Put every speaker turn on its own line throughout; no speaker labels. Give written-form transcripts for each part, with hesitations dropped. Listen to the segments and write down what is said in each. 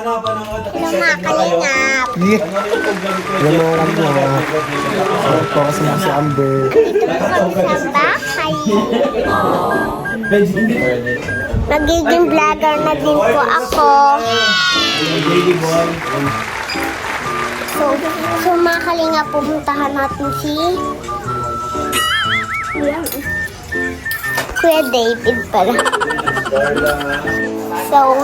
Kalingap.
Yan mga kalingap. Ito kasi si Amber.
Dito po kami sa bahay. Magiging vlogger na din po ako. So mga kalingap, pumuntahan natin si Kuya David pala. So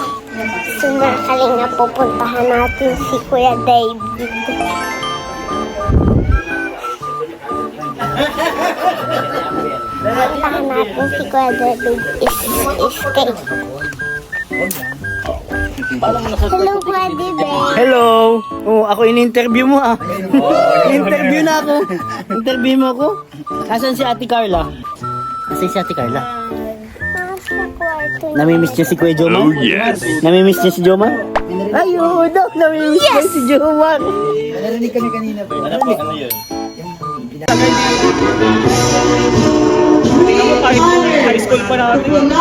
mga kalingap, pupuntahan natin si Kuya David. Pupuntahan natin si Kuya David escape. Hello, Kuya David.
Hello! Oh, ako in-interview mo ah. Interview na ako. Interview mo ako. Asan si Ate Carla? Asan si Ate Carla?
Nasa kwarto niya.
Namimiss niya si Kuya Jomar? Oh, yes! Namimiss niya si Jomar? Ayun, daw, namimiss niya si Jomar. Narinig kami kanina po. Ano yun? High school pa natin.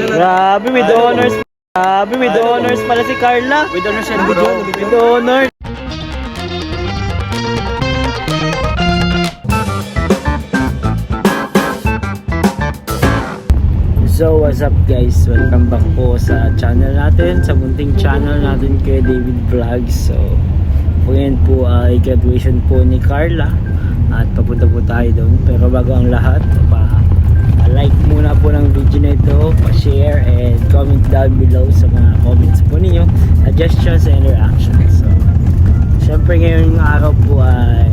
Grabe, with honors. Grabe, with honors pala si Carla. With honors yan, with honors. So what's up guys, welcome back po sa channel natin, sa munting channel natin kay David Vlogs. So ngayon po ay graduation po ni Carla at papunta po tayo doon. Pero bago ang lahat, like muna po ng video na ito, pa-share and comment down below sa mga comments po ninyo, suggestions and reactions. So syempre ngayong araw po ay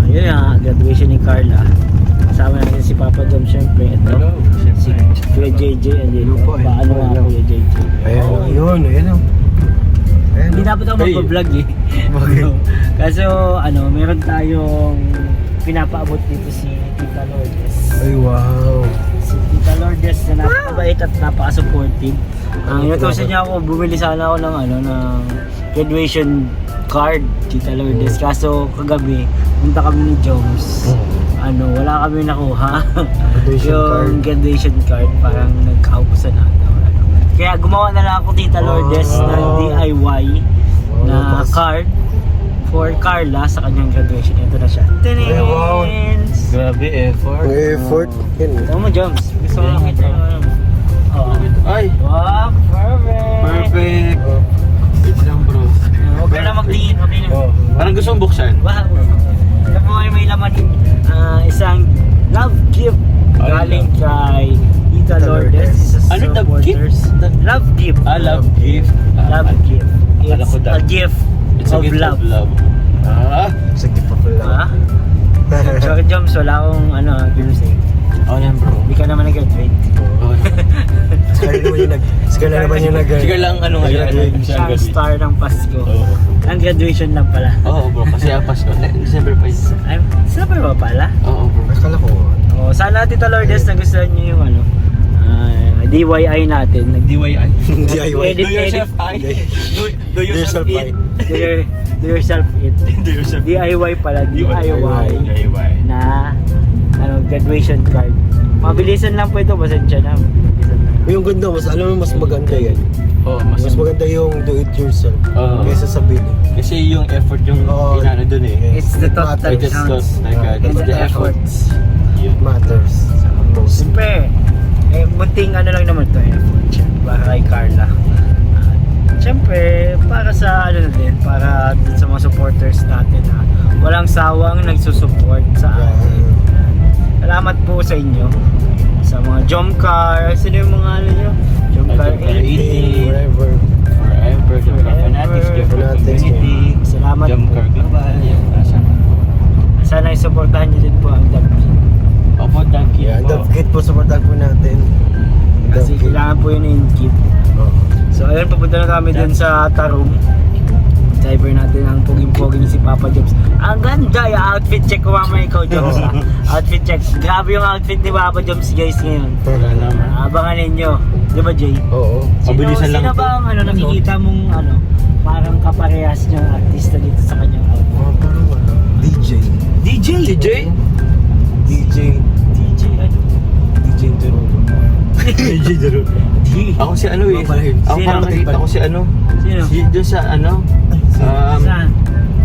yun nga, graduation ni Carla. Kasama natin si Papa Dom, syempre ito. Si Kuya JJ, and then paano nga Kuya JJ?
Ayun, ayun.
Hindi dapat ako mag-vlog eh. Kaso meron tayong pinapaabot dito si Tita Lourdes.
Ay, wow.
Si Tita Lourdes na napakabait at napaka-supportive. Inutusan niya ako, bumili sana ako ng ng graduation card, Tita Lourdes. Kaso kagabi, punta kami ni Jones. Wala kami nakuha. Yung graduation card, parang nagkaubusan na. Kaya gumawa na lang ako, Tita Lourdes, ng DIY na card for Carla sa kanyang graduation. Ito na siya.
Wow.
Grabe effort.
Effort.
Ito mo, Jones. Gusto ko lang kita.
Ay.
Wow, perfect.
Perfect. Wait lang bro.
Huwag ka na magtingin. Okay na.
Parang gusto mong buksan?
Wow. Ito po ay may laman isang love gift galing kay Tita Lourdes.
Ano love gift?
Love gift.
Love gift.
Love gift. It's a gift of love.
It's a gift of love.
So, Joms, wala akong ginusin.
Yan bro.
Hindi ka naman nag-graduate.
Scar naman yung nag-graduate. Scar lang ngayon.
Siyang star ng Pasko. Ang graduation lang pala.
Oo bro, kasi Pasko. December 5.
Ay, December ba pala?
Oo bro. Akala ko.
Sana Tita Lourdes nagustuhan niyo yung DIY natin.
DIY.
DIY.
Do yourself Do yourself it.
Do yourself it.
Do yourself.
DIY pala. DIY. Na graduation card. Mabilisan lang po ito. Pasensya na.
Yung ganda, alam mo mas maganda yan. Mas maganda yung do it yourself kaysa sa bili. Kasi yung effort yung inano dun eh.
It's the thought that counts.
It's the efforts. It matters.
Siyempre, munting lang naman to effort. Para kay Carla. Siyempre, para sa para dun sa mga supporters natin na walang sawang nagsusupport sa atin. Salamat po sa inyo. Sa mga Jomcar, sino yung mga nyo? Jomcar 80,
Forever, Jomcar Fanatics, Jomcar Community,
salamat
Jomcar Global.
Sana isuportahan nyo din po ang Dovekit.
Opo, Dovekit po. Dovekit po, supportahan po natin.
Kasi kailangan po yun yung kit. So ayun, papunta na kami dun sa Tarum. Cyber natin ang poging-poging si Papa Joms. Ang ganda yung outfit check ko mamaya ikaw, Joms. Outfit check. Grabe yung outfit ni Papa Joms guys ngayon. Abangan ninyo. Di ba, Jay?
Oo. Mabilisan lang.
Sino ba ang nakikita mong parang kaparehas niyang artista dito sa kanyang outfit?
Parang DJ.
DJ?
DJ? DJ.
DJ ano?
DJ Turo. Ako si ano eh. Ako
Sino?
parang nakita ko si ano.
Sino?
Si doon sa ano.
Saan?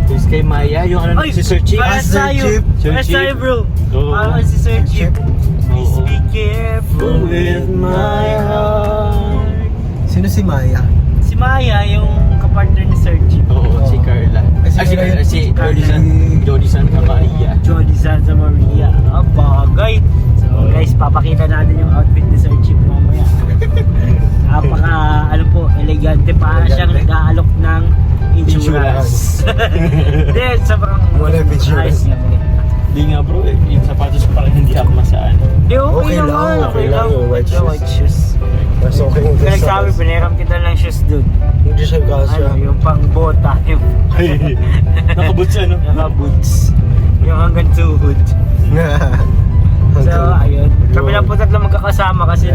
Yung kay Maya, yung ano si Sir Chief.
Paras
Sir
tayo!
Chief. Sir
Paras
Chief.
tayo bro!
Oo.
Parang si Sir Chief. Please
Oo.
be careful
With my heart.
Sino si Maya?
Si Maya, yung kapartner ni Sir Chief.
Oo, si Carla. Si Jody San Camaya.
Jody Santa Maria. Ah, bagay. So guys, papakita natin yung outfit ni Sir Chief mamaya. Napaka, ano po, elegante pa siyang nag-aalok ng insurance. Then, sobrang
Wala yung insurance.
ayos niya.
Di nga bro, yung sapatos ko parang hindi akma saan.
Di,
Okay lang, okay lang yung white shoes.
White shoes.
Mas okay yung
Kaya nagsabi, pinahiram kita ng shoes dun.
Hindi siya kasya.
Ano, yung pang bota, yung
Nakaboots ano?
naka-boots. Yung hanggang tuhod. So, ayun. Kami lang po tatlo magkakasama kasi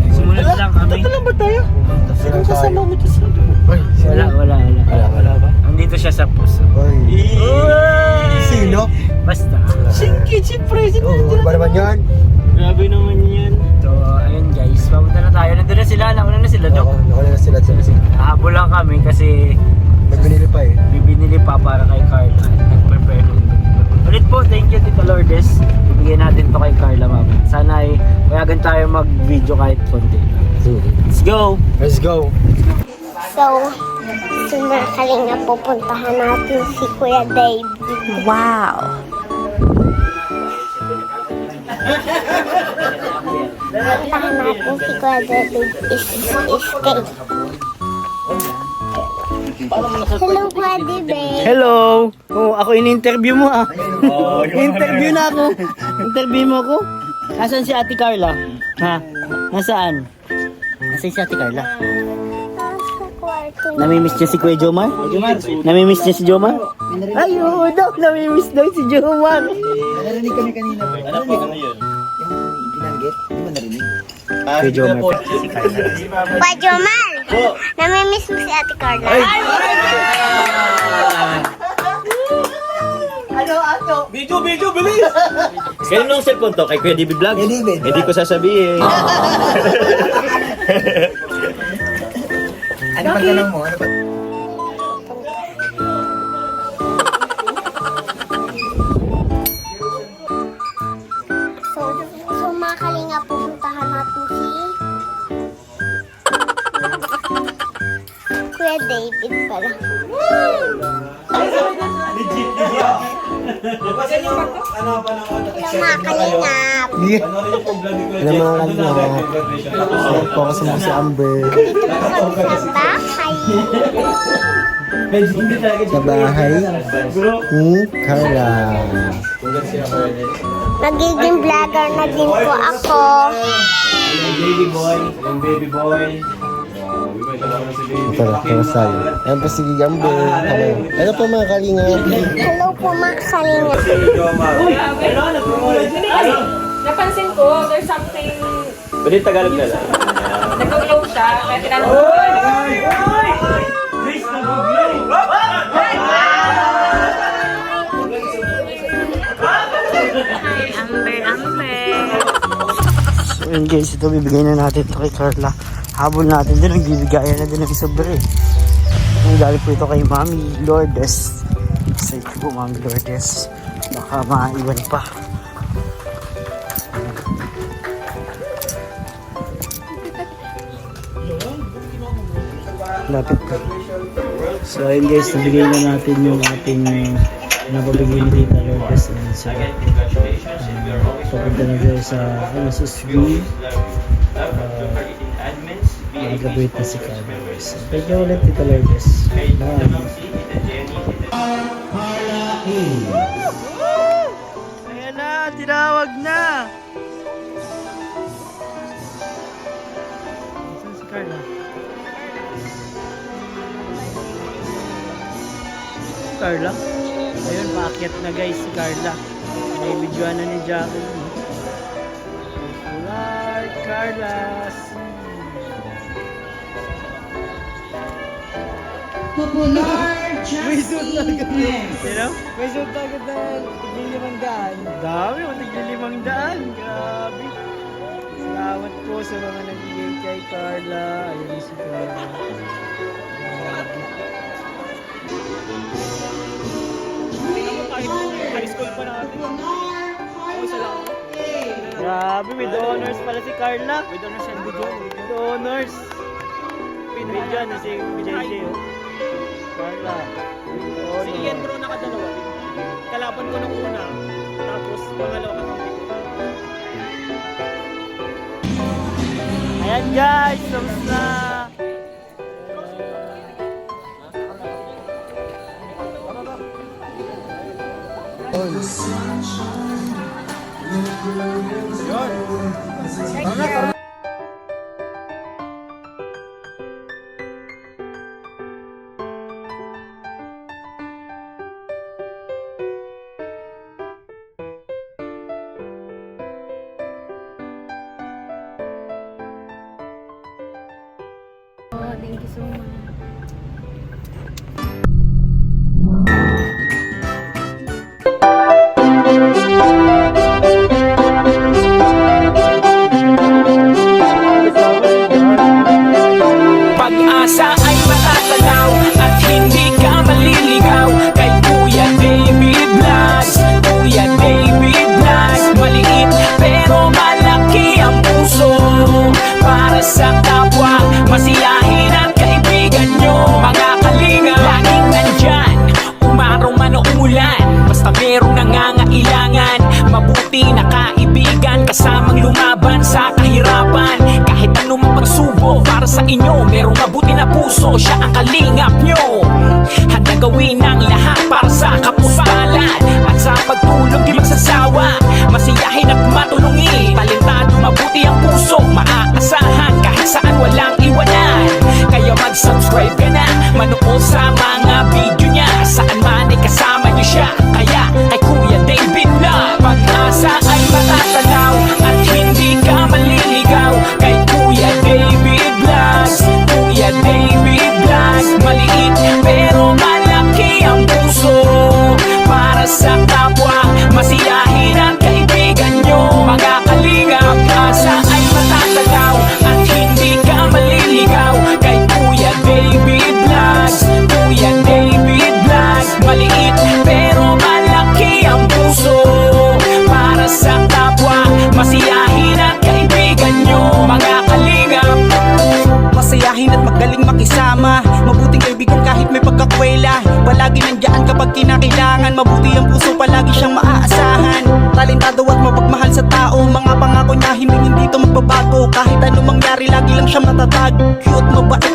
sumunod lang kami.
Tatlo lang ba tayo?
Sino
Kasama mo to sa
Ay, sino?
Wala ba? Andito siya sa puso.
Ay. Sino?
Basta.
Singkit si President.
Oo, ano ba naman yan?
Grabe naman yan.
So, ayun guys. Papunta na tayo. Nandun na sila. Nauna na sila, Dok.
Nakala na sila.
Nahabol lang kami kasi
May binili pa eh.
bibinili pa para kay Carla. Nag-prepare. Ulit po, thank you Tito Lourdes. Bibigyan natin to kay Carla mama. Sana ay payagan tayo mag-video kahit konti. Let's go!
Let's go.
So, sa mga kalinga, pupuntahan natin si Kuya Dave. Wow! Pupuntahan natin si Kuya David Escape. Hello, Kuya David.
Hello! Oh, ako in-interview mo ah. Interview na ako. Interview mo ako. Nasaan si Ate Carla? Ha? Nasaan? Nasaan si Ate Carla?
Nasa kwarto.
Namimiss niya si Kuya Jomar? Namimiss niya si Jomar? Ay, oo daw. Namimiss daw si Jomar.
Narinig kami kanina.
Ano po ano yun?
Yung binanggit, hindi mo narinig?
Kuya Jomar.
Kuya Jomar, namimiss mo si Ate Carla.
Video, bilis! Kaya nung cellphone to, kay Kuya David Vlogs?
Kay David.
Hindi ko sasabihin.
Ano pa tanong mo? Ano pa?
So mga kalinga, pupuntahan natin si Kuya David pala. Hello mga kalingap.
Alam mo nga kanina. Focus mo si Amber.
Dito po kami sa bahay.
Sa bahay ni Carla.
Magiging vlogger na din po ako.
Yung baby boy.
Ito na, kaya sa'yo. Ayan po si Amber. Hello. Ano po mga kalinga?
Hello po mga kalingap.
Napansin ko, there's something,
Pwede Tagalog na lang.
nag-glow siya, kaya tinanong ko.
So yun guys, ito bibigay na natin ito kay Carla. Habol natin din, nagbibigayan na din ng sobre. Ang galing po ito kay Mami Lourdes. Thank you po Mami Lourdes. Baka maiwan pa. Lapit ka. So ayun guys, nabigay na natin yung ating napabigay ni Tita Lourdes. So, papunta na dyan sa SSB. Mag-graduate na si Carlos. Thank you ulit Tita Lourdes. Bye. Ayan na, tinawag na! Saan si Carla? Carla? Ayun, paakyat na guys si Carla. May videoan na ni Jackie. Popular Carla. May suit na agad. Sino? May suit na agad na tig-500. Dami, tig-500. Grabe. Salamat po sa mga nagbigay kay Carla. Ayun si Carla.
High school pa natin. Ako sa lang.
Grabe, with honors pala si Carla.
With honors and video.
With honors. Video na si JJ. Oh. Carla. With honors.
Si Ian bro nakadalawa. Kalaban ko nung una. Tapos pangalawa ka kami.
Ayan guys, tapos na.
Oh, thank you so much.
Pag-asa ay matatanaw at hindi ka maliligaw kay Kuya David Vlogs. Kuya David Vlogs, maliit pero malaki ang puso para sa kapwa, masiyahin at kaibigan nyo. Mga kalinga, laging nandyan, umaraw man o umulan, basta merong nangangailangan. Mabuti na kaibigan, kasamang lumaban sa kahirapan. Kahit anumang pagsubok, para sa inyo merong mabuti na puso, siya ang kalingap nyo. Handa gawin ang lahat para sa kapustalan, at sa pagtulong di magsasawa, masiyahin at matulungin. Talentado, mabuti ang puso, maaasahan kahit saan walang iwanan. Kaya mag-subscribe ka na, manood sa mga video niya, saan man ay kasama niyo siya. Kaya kay Kuya David Vlog, pag-asa ay matatanaw at hindi ka maliligaw kay Kuya David Vlogs. Kuya David Vlogs, maliit pero malaki ang puso para sa kapwa, masiyahin at kaibigan nyo. Mga kalinga, pag-asa ay matatanaw at hindi ka maliligaw kay Kuya David Vlogs. Kuya David Vlogs, maliit pero malaki ang puso para sa kapwa, masiyahin at kaibigan nyo. Mga kalinga, masayahin at magaling makisama, mabuting kaibigan kahit may pagkakwela. Palagi nandiyan kapag kinakailangan, mabuti ang puso, palagi siyang maaasahan. Talentado at mapagmahal sa tao, mga pangako niya hindi ito magbabago. Kahit anong mangyari, lagi lang siya matatag. Cute, mabait